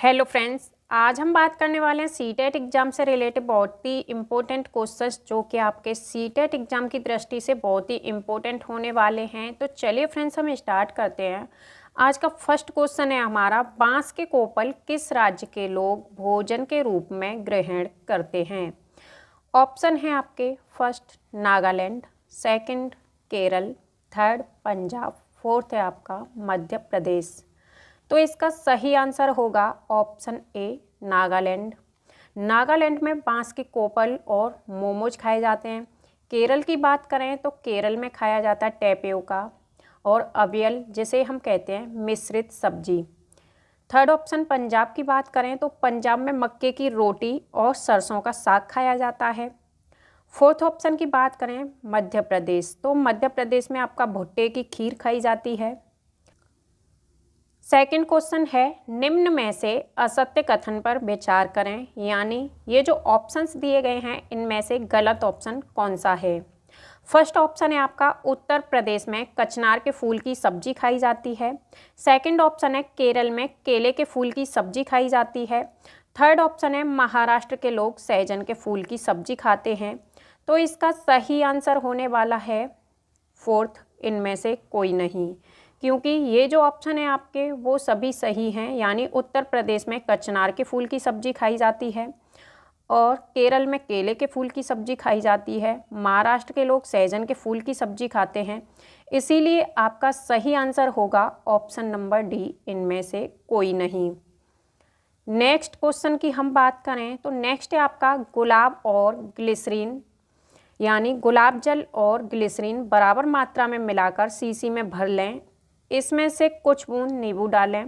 Hello friends, आज हम बात करने वाले हैं सीटेट एग्ज़ाम से रिलेटेड बहुत ही इम्पोर्टेंट क्वेश्चंस जो कि आपके सीटेट एग्ज़ाम की दृष्टि से बहुत ही इम्पोर्टेंट होने वाले हैं। तो चलिए फ्रेंड्स, हम स्टार्ट करते हैं। आज का फर्स्ट क्वेश्चन है हमारा, बांस के कोपल किस राज्य के लोग भोजन के रूप में ग्रहण करते हैं। ऑप्शन है आपके, first Nagaland, second Kerala, third Punjab, fourth है आपका मध्य प्रदेश। तो इसका सही आंसर होगा ऑप्शन ए, नागालैंड। नागालैंड में बांस के कोपल और मोमोज खाए जाते हैं। केरल की बात करें तो केरल में खाया जाता है टैपियोका और अवियल, जिसे हम कहते हैं मिश्रित सब्जी। थर्ड ऑप्शन पंजाब की बात करें तो पंजाब में मक्के की रोटी और सरसों का साग खाया जाता है। फोर्थ ऑप्शन की बात करें मध्य प्रदेश, तो मध्य प्रदेश में आपका भुट्टे की खीर खाई जाती है। सेकंड क्वेश्चन है, निम्न में से असत्य कथन पर विचार करें, यानी ये जो ऑप्शंस दिए गए हैं इनमें से गलत ऑप्शन कौन सा है। फर्स्ट ऑप्शन है आपका, उत्तर प्रदेश में कचनार के फूल की सब्जी खाई जाती है। सेकंड ऑप्शन है, केरल में केले के फूल की सब्जी खाई जाती है। थर्ड ऑप्शन है, महाराष्ट्र के लोग सहजन के फूल की सब्जी खाते हैं। तो इसका सही आंसर होने वाला है फोर्थ, इनमें से कोई नहीं, क्योंकि ये जो ऑप्शन है आपके वो सभी सही हैं। यानी उत्तर प्रदेश में कचनार के फूल की सब्जी खाई जाती है और केरल में केले के फूल की सब्जी खाई जाती है। महाराष्ट्र के लोग सहजन के फूल की सब्जी खाते हैं। इसीलिए आपका सही आंसर होगा ऑप्शन नंबर डी, इनमें से कोई नहीं। नेक्स्ट क्वेश्चन की हम बात करें तो नेक्स्ट है आपका, गुलाब और ग्लिसरीन, यानी गुलाब जल और ग्लिसरीन बराबर मात्रा में मिलाकर शीशी में भर लें, इसमें से कुछ बूंद नींबू डालें।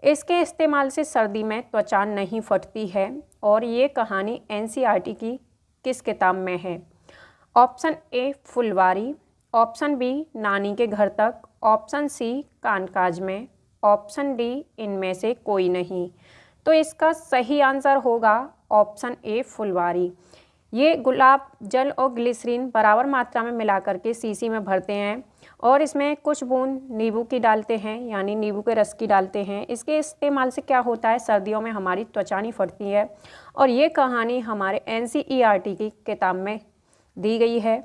इसके इस्तेमाल से सर्दी में त्वचा नहीं फटती है। और ये कहानी एनसीईआरटी की किस किताब में है। ऑप्शन ए फुलवारी, ऑप्शन बी नानी के घर तक, ऑप्शन सी कानकाज में, ऑप्शन डी इनमें से कोई नहीं। तो इसका सही आंसर होगा ऑप्शन ए फुलवारी। ये गुलाब जल और ग्लिसरीन बराबर मात्रा में मिला करके शीशी में भरते हैं और इसमें कुछ बूंद नींबू की डालते हैं, यानी नींबू के रस की डालते हैं। इसके इस्तेमाल से क्या होता है, सर्दियों में हमारी त्वचा नहीं फटती है। और ये कहानी हमारे एनसीईआरटी की किताब में दी गई है।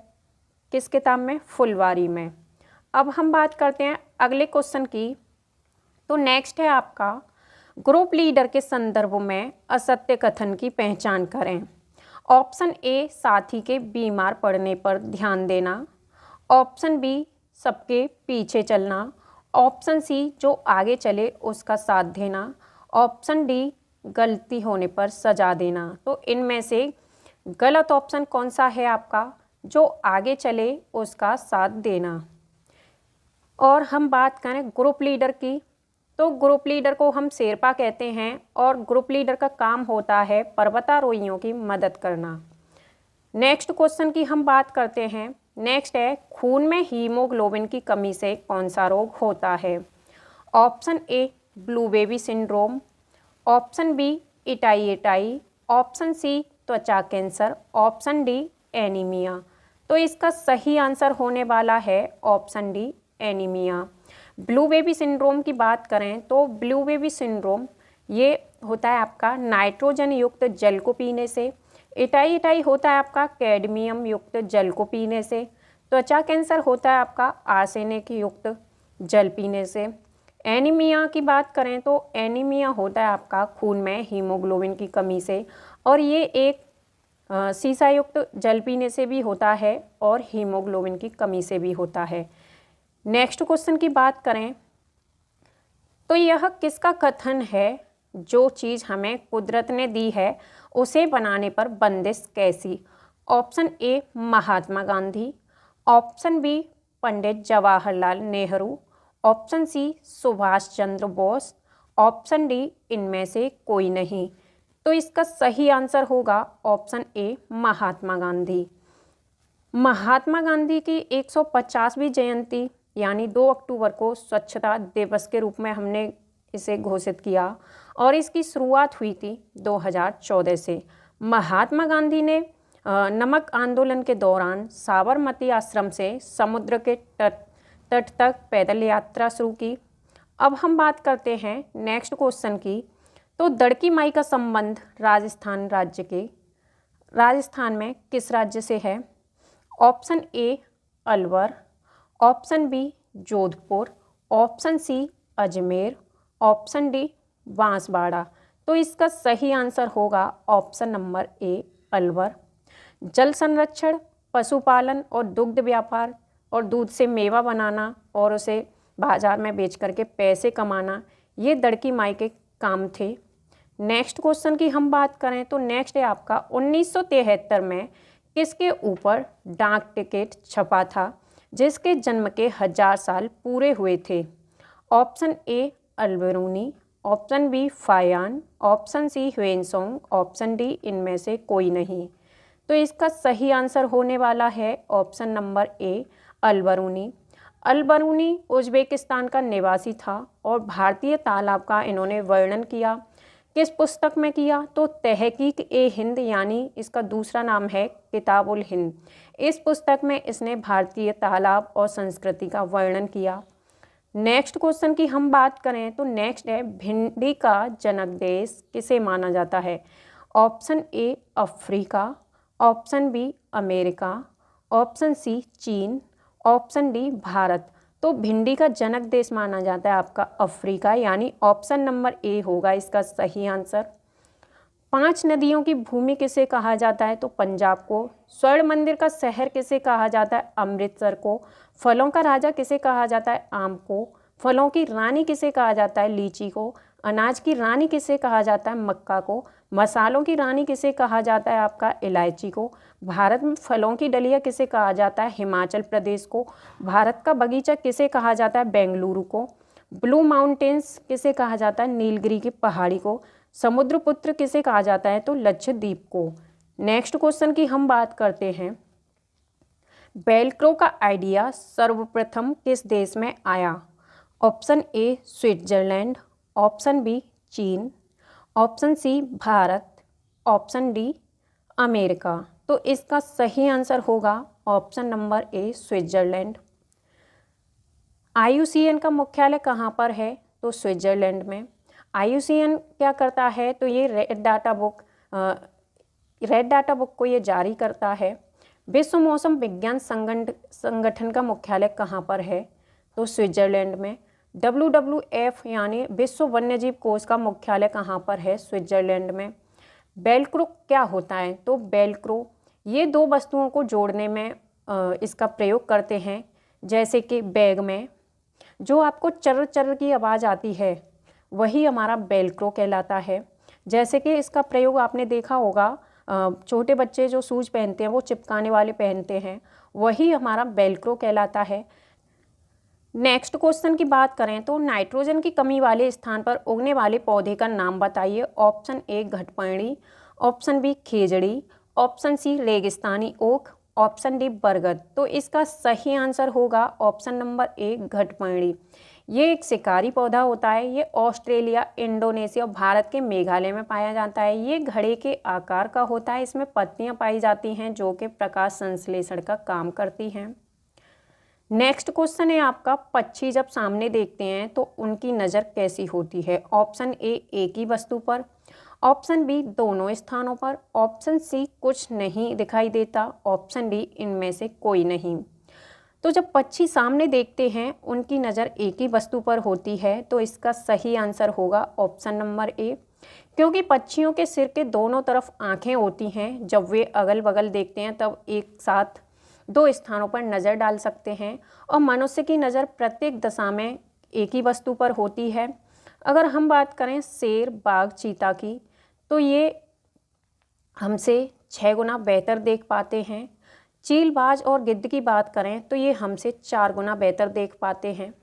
किस किताब में, फुलवारी में। अब हम बात करते हैं अगले क्वेश्चन की। तो नेक्स्ट है आपका, ग्रुप लीडर के संदर्भ में असत्य कथन की पहचान करें। ऑप्शन ए, साथी के बीमार पड़ने पर ध्यान देना। ऑप्शन बी, सबके पीछे चलना। ऑप्शन सी, जो आगे चले उसका साथ देना। ऑप्शन डी, गलती होने पर सजा देना। तो इनमें से गलत ऑप्शन कौन सा है आपका, जो आगे चले उसका साथ देना। और हम बात करें ग्रुप लीडर की, तो ग्रुप लीडर को हम शेरपा कहते हैं और ग्रुप लीडर का काम होता है पर्वतारोहियों की मदद करना। नेक्स्ट क्वेश्चन की हम बात करते हैं। नेक्स्ट है, खून में हीमोग्लोबिन की कमी से कौन सा रोग होता है। Option A blue baby syndrome, option B इटाई, ऑप्शन सी त्वचा कैंसर, ऑप्शन डी एनीमिया। तो इसका सही आंसर होने वाला है option D anaemia. Blue baby syndrome की बात करें तो ब्लू बेबी सिंड्रोम ये होता है आपका नाइट्रोजन युक्त जल को पीने से। इटाई होता है आपका कैडमियम युक्त जल को पीने से। त्वचा कैंसर होता है आपका आर्सेनिक युक्त जल पीने से। एनीमिया की बात करें तो एनीमिया होता है आपका खून में हीमोग्लोबिन की कमी से, और ये एक सीसा युक्त जल पीने से भी होता है और हीमोग्लोबिन की कमी से भी होता है। नेक्स्ट क्वेश्चन की बात करें तो यह किसका कथन है, जो चीज़ हमें कुदरत ने दी है उसे बनाने पर बंदिश कैसी। Option A Mahatma Gandhi, option B Pandit Jawaharlal Nehru, option C Subhash Chandra Bose, option D इनमें से कोई नहीं। तो इसका सही आंसर होगा ऑप्शन ए महात्मा गांधी। महात्मा गांधी की 150वीं जयंती यानी 2 अक्टूबर को स्वच्छता दिवस के रूप में हमने इसे घोषित किया और इसकी शुरुआत हुई थी 2014 से। महात्मा गांधी ने नमक आंदोलन के दौरान साबरमती आश्रम से समुद्र के तट तक पैदल यात्रा शुरू की। अब हम बात करते हैं नेक्स्ट क्वेश्चन की। तो दड़की माई का संबंध राजस्थान में किस राज्य से है? Option A Alwar, option B Jodhpur, option C Ajmer, option D Banswara. तो इसका सही आंसर होगा ऑप्शन नंबर ए अलवर। जल संरक्षण, पशुपालन और दुग्ध व्यापार और दूध से मेवा बनाना और उसे बाजार में बेच करके पैसे कमाना, ये दड़की माई के काम थे। नेक्स्ट क्वेश्चन की हम बात करें तो नेक्स्ट है आपका 1973 में किसके ऊपर डाक टिकट छपा था जिसके जन्म के 1000 साल पूरे हुए थे? Option A Alberuni, option B Fahien, option C Hiuen Tsang, option D इनमें से कोई नहीं। तो इसका सही आंसर होने वाला है ऑप्शन नंबर ए अल्बेरूनी। अल्बेरूनी उज्बेकिस्तान का निवासी था और भारतीय तालाब का इन्होंने वर्णन किया। किस पुस्तक में किया? तो तहकीक ए हिंद, यानी इसका दूसरा नाम है किताबुल हिंद। इस पुस्तक में इसने भारतीय तालाब और संस्कृति का वर्णन किया। नेक्स्ट क्वेश्चन की हम बात करें तो नेक्स्ट है भिंडी का जनक देश किसे माना जाता है? Option A Africa, option B America, option C चीन, ऑप्शन डी भारत। तो भिंडी का जनक देश माना जाता है आपका अफ्रीका, यानी ऑप्शन नंबर ए होगा इसका सही आंसर। 5 नदियों की भूमि किसे कहा जाता है? तो पंजाब को। स्वर्ण मंदिर का शहर किसे कहा जाता है? अमृतसर को। फलों का राजा किसे कहा जाता है? आम को। फलों की रानी किसे कहा जाता है? लीची को। अनाज की रानी किसे कहा जाता है? मक्का को। मसालों की रानी किसे कहा जाता है? आपका इलायची को। भारत में फलों की डलिया किसे कहा जाता है? हिमाचल प्रदेश को। भारत का बगीचा किसे कहा जाता है? बेंगलुरु को। ब्लू माउंटेन्स किसे कहा जाता है? नीलगिरी की पहाड़ी को। समुद्रपुत्र किसे कहा जाता है? तो लक्षद्वीप को। नेक्स्ट क्वेश्चन की हम बात करते हैं, वेलक्रो का आइडिया सर्वप्रथम किस देश में आया? Option A Switzerland, option B चीन, option C Bharat, option D America. तो इसका सही आंसर होगा option number A Switzerland. IUCN का मुख्यालय कहाँ पर है? तो स्विट्जरलैंड में। IUCN क्या करता है? तो ये रेड डाटा बुक को ये जारी करता है। विश्व मौसम विज्ञान संगठन का मुख्यालय कहाँ पर है? तो स्विट्जरलैंड में। WWF यानी विश्व वन्यजीव कोष का मुख्यालय कहाँ पर है? स्विट्जरलैंड में। वेलक्रो क्या होता है? तो वेलक्रो ये 2 वस्तुओं को जोड़ने में इसका प्रयोग करते हैं, जैसे कि बैग में जो आपको चर्र चर्र की आवाज़ आती है वही हमारा वेलक्रो कहलाता है। जैसे कि इसका प्रयोग आपने देखा होगा, छोटे बच्चे जो शूज पहनते हैं वो चिपकाने वाले पहनते हैं, वही हमारा वेलक्रो कहलाता है। नेक्स्ट क्वेश्चन की बात करें तो नाइट्रोजन की कमी वाले स्थान पर उगने वाले पौधे का नाम बताइए। ऑप्शन ए घटपर्णी, ऑप्शन बी खेजड़ी, ऑप्शन सी रेगिस्तानी ओक, ऑप्शन डी बरगद। तो इसका सही आंसर होगा ऑप्शन नंबर ए घटपर्णी। ये एक शिकारी पौधा होता है। ये ऑस्ट्रेलिया, इंडोनेशिया और भारत के मेघालय में पाया जाता है। ये घड़े के आकार का होता है। इसमें पत्तियां पाई जाती हैं जो कि प्रकाश संश्लेषण का काम करती हैं। नेक्स्ट क्वेश्चन है आपका, पक्षी जब सामने देखते हैं तो उनकी नज़र कैसी होती है? ऑप्शन ए एक ही वस्तु पर, ऑप्शन बी दोनों स्थानों पर, ऑप्शन सी कुछ नहीं दिखाई देता, ऑप्शन डी इनमें से कोई नहीं। तो जब पक्षी सामने देखते हैं उनकी नज़र एक ही वस्तु पर होती है, तो इसका सही आंसर होगा ऑप्शन नंबर ए, क्योंकि पक्षियों के सिर के दोनों तरफ आँखें होती हैं। जब वे अगल बगल देखते हैं तब एक साथ 2 स्थानों पर नज़र डाल सकते हैं, और मनुष्य की नज़र प्रत्येक दिशा में एक ही वस्तु पर होती है। अगर हम बात करें शेर, बाघ, चीता की, तो ये हमसे 6 गुना बेहतर देख पाते हैं। चील, बाज और गिद्ध की बात करें तो ये हमसे 4 गुना बेहतर देख पाते हैं।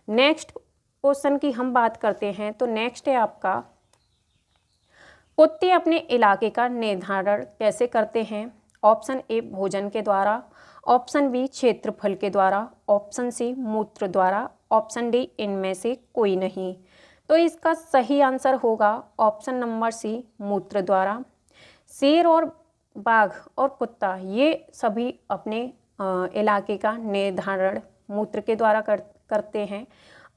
नेक्स्ट क्वेश्चन की हम बात करते हैं तो नेक्स्ट है आपका, कुत्ते अपने इलाके का निर्धारण कैसे करते हैं? ऑप्शन ए भोजन के द्वारा, ऑप्शन बी क्षेत्रफल के द्वारा, ऑप्शन सी मूत्र द्वारा, ऑप्शन डी इनमें से कोई नहीं। तो इसका सही आंसर होगा ऑप्शन नंबर सी मूत्र द्वारा। शेर और बाघ और कुत्ता ये सभी अपने इलाके का निर्धारण मूत्र के द्वारा करते हैं।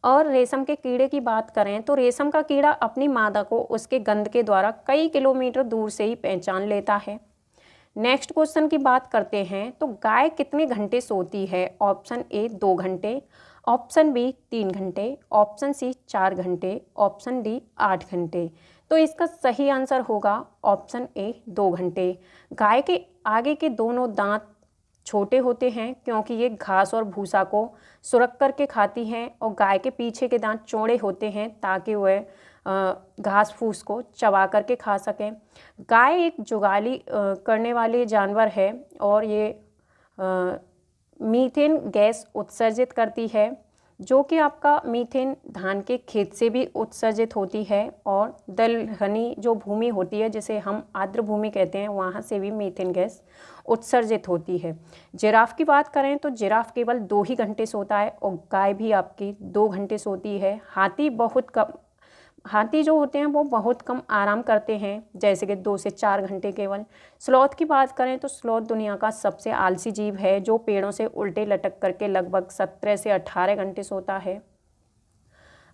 और रेशम के कीड़े की बात करें तो रेशम का कीड़ा अपनी मादा को उसके गंध के द्वारा कई किलोमीटर दूर से ही पहचान लेता है। नेक्स्ट क्वेश्चन की बात करते हैं तो गाय कितने घंटे सोती है? ऑप्शन ए 2 घंटे, ऑप्शन बी 3 घंटे, ऑप्शन सी 4 घंटे, ऑप्शन डी 8 घंटे। तो इसका सही आंसर होगा ऑप्शन ए 2 घंटे। गाय के आगे के दोनों दांत छोटे होते हैं क्योंकि ये घास और भूसा को सुरख करके खाती हैं, और गाय के पीछे के दांत चौड़े होते हैं ताकि वह घास फूस को चबा करके खा सकें। गाय एक जुगाली करने वाली जानवर है और ये मीथेन गैस उत्सर्जित करती है, जो कि आपका मीथेन धान के खेत से भी उत्सर्जित होती है, और दलहनी जो भूमि होती है जिसे हम आर्द्र भूमि कहते हैं वहाँ से भी मीथेन गैस उत्सर्जित होती है। जिराफ की बात करें तो जिराफ केवल 2 ही घंटे सोता है और गाय भी आपकी 2 घंटे सोती है। हाथी जो होते हैं वो बहुत कम आराम करते हैं, जैसे कि 2 से 4 घंटे केवल। स्लॉथ की बात करें तो स्लॉथ दुनिया का सबसे आलसी जीव है जो पेड़ों से उल्टे लटक करके लगभग 17 से 18 घंटे सोता है।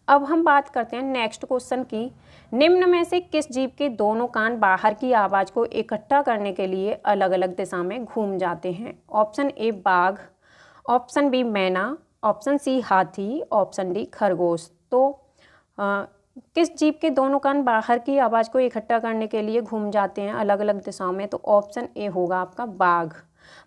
अब हम बात करते हैं नेक्स्ट क्वेश्चन की। निम्न में से किस जीव के दोनों कान बाहर की आवाज़ को इकट्ठा करने के लिए अलग अलग दिशा में घूम जाते हैं? ऑप्शन ए बाघ, ऑप्शन बी मैना, ऑप्शन सी हाथी, ऑप्शन डी खरगोश। तो किस जीव के दोनों कान बाहर की आवाज़ को इकट्ठा करने के लिए घूम जाते हैं अलग अलग दिशाओं में? तो ऑप्शन ए होगा आपका बाघ।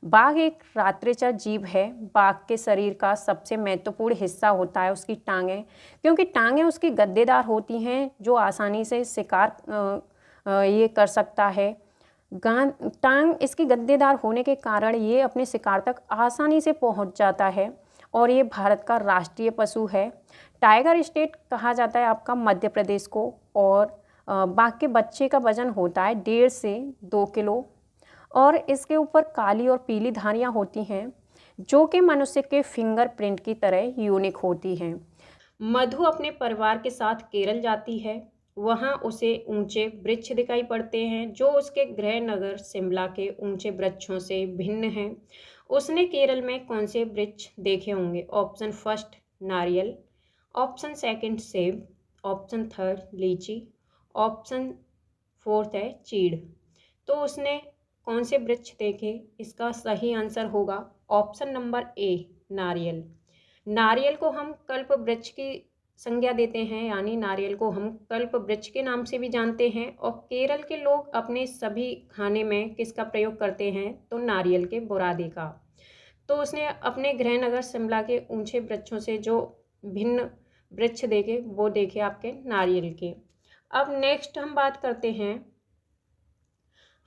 बाघ एक रात्रिचर जीव है। बाघ के शरीर का सबसे महत्वपूर्ण हिस्सा होता है उसकी टांगें, क्योंकि टांगें उसकी गद्देदार होती हैं जो आसानी से शिकार ये कर सकता है। टांग इसकी गद्देदार होने के कारण ये अपने शिकार तक आसानी से पहुंच जाता है, और ये भारत का राष्ट्रीय पशु है। टाइगर स्टेट कहा जाता है आपका मध्य प्रदेश को, और बाघ के बच्चे का वजन होता है 1.5 से 2 किलो, और इसके ऊपर काली और पीली धारियाँ होती हैं जो कि मनुष्य के फिंगरप्रिंट की तरह यूनिक होती हैं। मधु अपने परिवार के साथ केरल जाती है। वहाँ उसे ऊंचे वृक्ष दिखाई पड़ते हैं जो उसके गृह नगर शिमला के ऊंचे वृक्षों से भिन्न हैं। उसने केरल में कौन से वृक्ष देखे होंगे? ऑप्शन फर्स्ट नारियल, ऑप्शन सेकंड सेब, ऑप्शन थर्ड लीची, ऑप्शन फोर्थ है चीड़। तो उसने कौन से वृक्ष देखे? इसका सही आंसर होगा ऑप्शन नंबर ए नारियल। नारियल को हम कल्प वृक्ष की संज्ञा देते हैं, यानी नारियल को हम कल्प वृक्ष के नाम से भी जानते हैं। और केरल के लोग अपने सभी खाने में किसका प्रयोग करते हैं? तो नारियल के बुरादे का। तो उसने अपने गृहनगर शिमला के ऊंचे वृक्षों से जो भिन्न वृक्ष देखे वो देखे आपके नारियल के। अब नेक्स्ट हम बात करते हैं,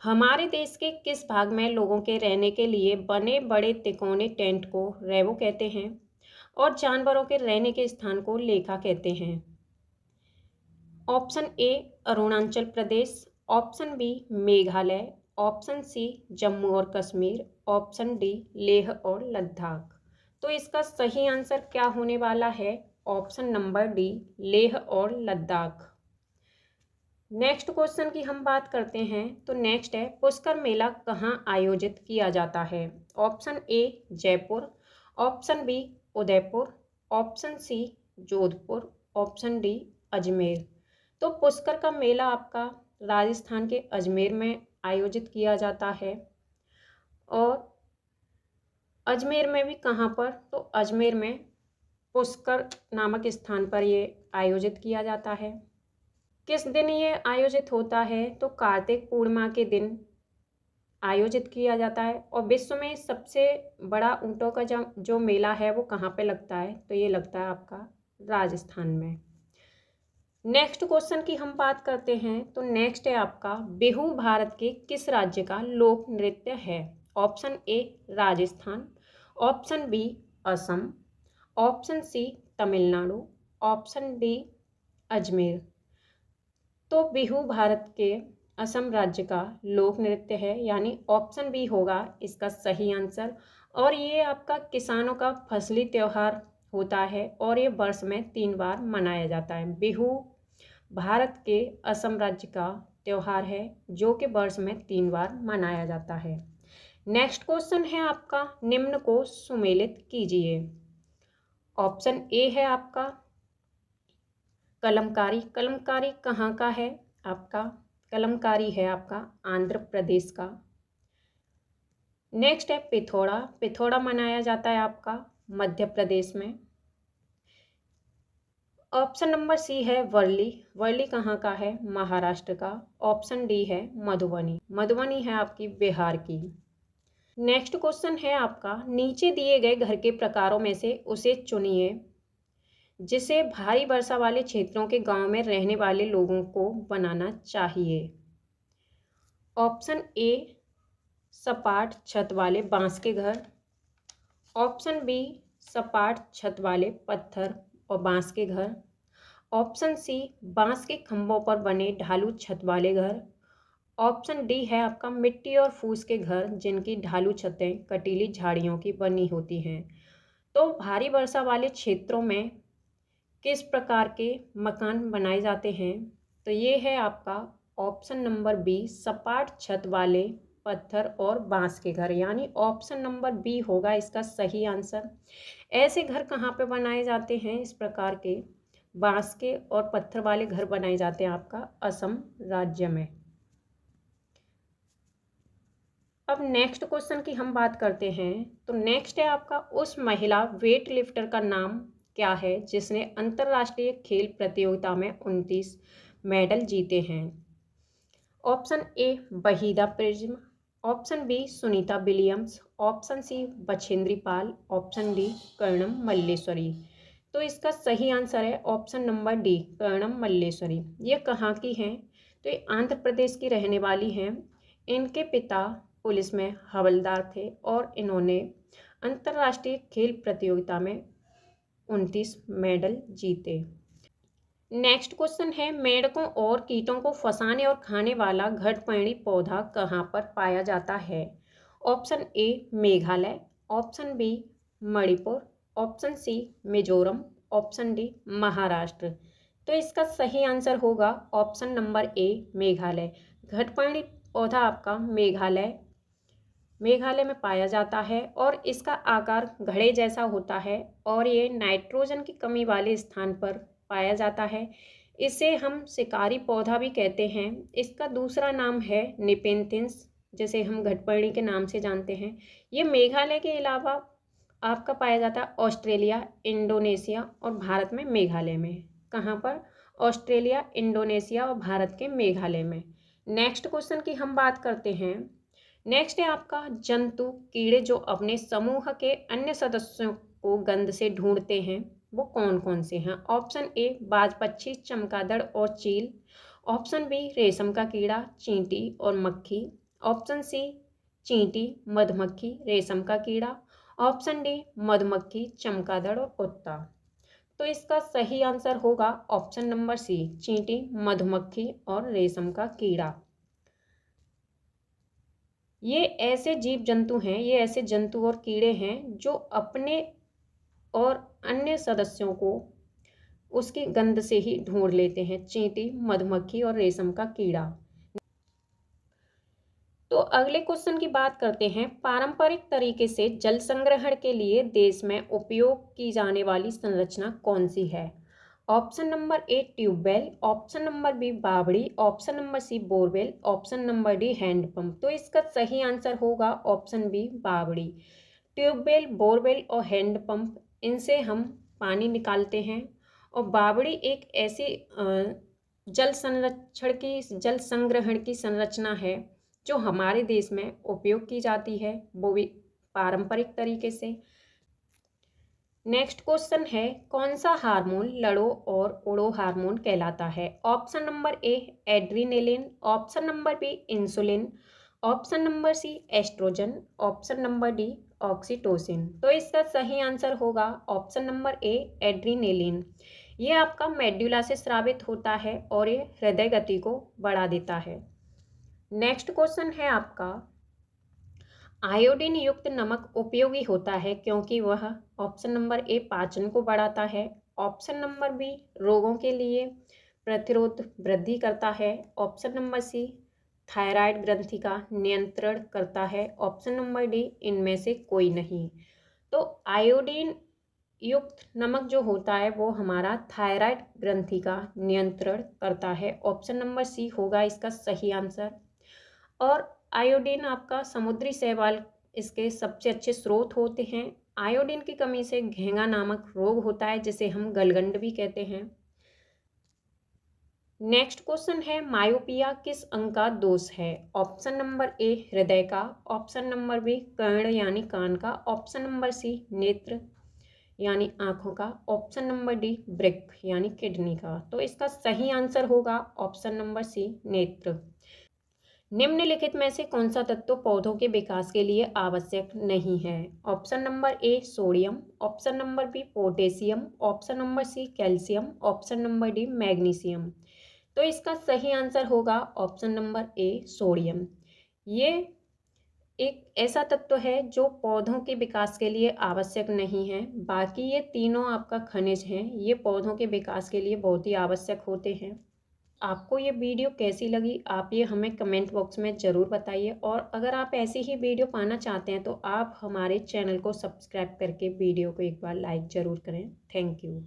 हमारे देश के किस भाग में लोगों के रहने के लिए बने बड़े तिकोने टेंट को रेवो कहते हैं और जानवरों के रहने के स्थान को लेखा कहते हैं? Option A Arunachal Pradesh, option B Meghalaya, option C Jammu और कश्मीर, ऑप्शन डी लेह और लद्दाख। तो इसका सही आंसर क्या होने वाला है? ऑप्शन नंबर डी लेह और लद्दाख। नेक्स्ट क्वेश्चन की हम बात करते हैं, तो नेक्स्ट है पुष्कर मेला कहाँ आयोजित किया जाता है? Option A Jaipur, option B Udaipur, option C Jodhpur, option D Ajmer. तो पुष्कर का मेला आपका राजस्थान के अजमेर में आयोजित किया जाता है। और अजमेर में भी कहाँ पर? तो अजमेर में पुष्कर नामक स्थान पर ये आयोजित किया जाता है। किस दिन ये आयोजित होता है? तो कार्तिक पूर्णिमा के दिन आयोजित किया जाता है। और विश्व में सबसे बड़ा ऊँटों का जो मेला है वो कहाँ पे लगता है? तो ये लगता है आपका राजस्थान में। नेक्स्ट क्वेश्चन की हम बात करते हैं, तो नेक्स्ट है आपका बिहू भारत के किस राज्य का लोक नृत्य है? Option A Rajasthan, option B Assam, option C Tamil Nadu, option D Ajmer. तो बिहू भारत के असम राज्य का लोक नृत्य है, यानी ऑप्शन बी होगा इसका सही आंसर। और ये आपका किसानों का फसली त्यौहार होता है और ये वर्ष में 3 बार मनाया जाता है। बिहू भारत के असम राज्य का त्यौहार है जो कि वर्ष में 3 बार मनाया जाता है। नेक्स्ट क्वेश्चन है आपका निम्न को सुमेलित कीजिए। ऑप्शन ए है आपका कलमकारी, कलमकारी कहाँ का है आपका? कलमकारी है आपका आंध्र प्रदेश का। नेक्स्ट है पिथौरा, पिथौरा मनाया जाता है आपका मध्य प्रदेश में। ऑप्शन नंबर सी है वर्ली, वर्ली कहाँ का है? महाराष्ट्र का। ऑप्शन डी है मधुबनी, मधुबनी है आपकी बिहार की। नेक्स्ट क्वेश्चन है आपका, नीचे दिए गए घर के प्रकारों में से उसे चुनिए जिसे भारी वर्षा वाले क्षेत्रों के गांव में रहने वाले लोगों को बनाना चाहिए। ऑप्शन ए सपाट छत वाले बांस के घर, ऑप्शन बी सपाट छत वाले पत्थर और बांस के घर, ऑप्शन सी बांस के खंभों पर बने ढालू छत वाले घर, ऑप्शन डी है आपका मिट्टी और फूस के घर जिनकी ढालू छतें कटीली झाड़ियों की बनी होती हैं। तो भारी वर्षा वाले क्षेत्रों में किस प्रकार के मकान बनाए जाते हैं? तो ये है आपका ऑप्शन नंबर बी सपाट छत वाले पत्थर और बांस के घर, यानी ऑप्शन नंबर बी होगा इसका सही आंसर। ऐसे घर कहाँ पे बनाए जाते हैं? इस प्रकार के बांस के और पत्थर वाले घर बनाए जाते हैं आपका असम राज्य में। अब नेक्स्ट क्वेश्चन की हम बात करते हैं। तो नेक्स्ट है आपका, उस महिला वेट लिफ्टर का नाम क्या है जिसने अंतर्राष्ट्रीय खेल प्रतियोगिता में 29 मेडल जीते हैं? Option A Waheeda Prism, option B Sunita Williams, option C Bachendri Pal, option D Karnam Malleswari. तो इसका सही आंसर है option number D Karnam Malleswari. ये कहाँ की हैं? तो ये आंध्र प्रदेश की रहने वाली हैं। इनके पिता पुलिस में हवलदार थे और इन्होंने अंतर्राष्ट्रीय खेल प्रतियोगिता में 29 मेडल जीते। नेक्स्ट क्वेश्चन है, मेंढकों और कीटों को फंसाने और खाने वाला घटपर्णी पौधा कहाँ पर पाया जाता है? Option A Meghalaya, option B Manipur, option C Mizoram, option D Maharashtra. तो इसका सही आंसर होगा ऑप्शन नंबर ए मेघालय। घटपर्णी पौधा आपका मेघालय में पाया जाता है और इसका आकार घड़े जैसा होता है और ये नाइट्रोजन की कमी वाले स्थान पर पाया जाता है। इसे हम शिकारी पौधा भी कहते हैं। इसका दूसरा नाम है निपेंथिस, जिसे हम घटपर्णी के नाम से जानते हैं। ये मेघालय के अलावा आपका पाया जाता है ऑस्ट्रेलिया, इंडोनेशिया और भारत में मेघालय में। कहाँ पर? ऑस्ट्रेलिया, इंडोनेशिया और भारत के मेघालय में। नेक्स्ट क्वेश्चन की हम बात करते हैं। नेक्स्ट है आपका, जंतु कीड़े जो अपने समूह के अन्य सदस्यों को गंध से ढूंढते हैं वो कौन कौन से हैं? ऑप्शन ए बाज पक्षी, चमगादड़ और चील, ऑप्शन बी रेशम का कीड़ा, चींटी और मक्खी, ऑप्शन सी चींटी, मधुमक्खी, रेशम का कीड़ा, ऑप्शन डी मधुमक्खी, चमगादड़ और कुत्ता। तो इसका सही आंसर होगा ऑप्शन नंबर सी चींटी, मधुमक्खी और रेशम का कीड़ा। ये ऐसे जीव जंतु हैं, ये ऐसे जंतु और कीड़े हैं जो अपने और अन्य सदस्यों को उसकी गंध से ही ढूंढ लेते हैं। चींटी, मधुमक्खी और रेशम का कीड़ा। तो अगले क्वेश्चन की बात करते हैं। पारंपरिक तरीके से जल संग्रहण के लिए देश में उपयोग की जाने वाली संरचना कौन सी है? Option number A tubewell, option number B बावड़ी, option number C borewell, option number D handpump. तो इसका सही आंसर होगा ऑप्शन बी बावड़ी। ट्यूबवेल, बोरवेल और हैंडपंप, इनसे हम पानी निकालते हैं। और बावड़ी एक ऐसी जल संग्रहण की संरचना है जो हमारे देश में उपयोग की जाती है, वो भी पारंपरिक तरीके से। नेक्स्ट क्वेश्चन है, कौन सा हार्मोन लड़ो और उड़ो हार्मोन कहलाता है? Option number A adrenaline, option number B insulin, option number C oestrogen, option number D oxytocin. तो इसका सही आंसर होगा ऑप्शन नंबर ए एड्रीनेलिन। ये आपका मेडुला से स्रावित होता है और ये हृदय गति को बढ़ा देता है। नेक्स्ट क्वेश्चन है आपका, आयोडीन युक्त नमक उपयोगी होता है क्योंकि वह ऑप्शन नंबर ए पाचन को बढ़ाता है, ऑप्शन नंबर बी रोगों के लिए प्रतिरोध वृद्धि करता है, ऑप्शन नंबर सी थायराइड ग्रंथि का नियंत्रण करता है, ऑप्शन नंबर डी इनमें से कोई नहीं। तो आयोडीन युक्त नमक जो होता है वो हमारा थायराइड ग्रंथि का नियंत्रण करता है। ऑप्शन नंबर सी होगा इसका सही आंसर। और आयोडीन आपका समुद्री शैवाल इसके सबसे अच्छे स्रोत होते हैं। आयोडीन की कमी से घेंगा नामक रोग होता है जिसे हम गलगंड भी कहते हैं। नेक्स्ट क्वेश्चन है मायोपिया किस अंग का दोष है। ऑप्शन नंबर ए हृदय का, ऑप्शन नंबर बी कर्ण यानी कान का, ऑप्शन नंबर सी नेत्र यानी आंखों का, ऑप्शन नंबर डी वृक्क यानी किडनी का। तो इसका सही आंसर होगा ऑप्शन नंबर सी नेत्र। निम्नलिखित में से कौन सा तत्व पौधों के विकास के लिए आवश्यक नहीं है। Option number A sodium, option number B potassium, option number C calcium, option number D magnesium. तो इसका सही आंसर होगा ऑप्शन नंबर ए सोडियम। ये एक ऐसा तत्व है जो पौधों के विकास के लिए आवश्यक नहीं है। बाकी ये तीनों आपका खनिज हैं, ये पौधों के विकास के लिए बहुत ही आवश्यक होते हैं। आपको ये वीडियो कैसी लगी आप ये हमें कमेंट बॉक्स में ज़रूर बताइए। और अगर आप ऐसी ही वीडियो पाना चाहते हैं तो आप हमारे चैनल को सब्सक्राइब करके वीडियो को एक बार लाइक ज़रूर करें। Thank you.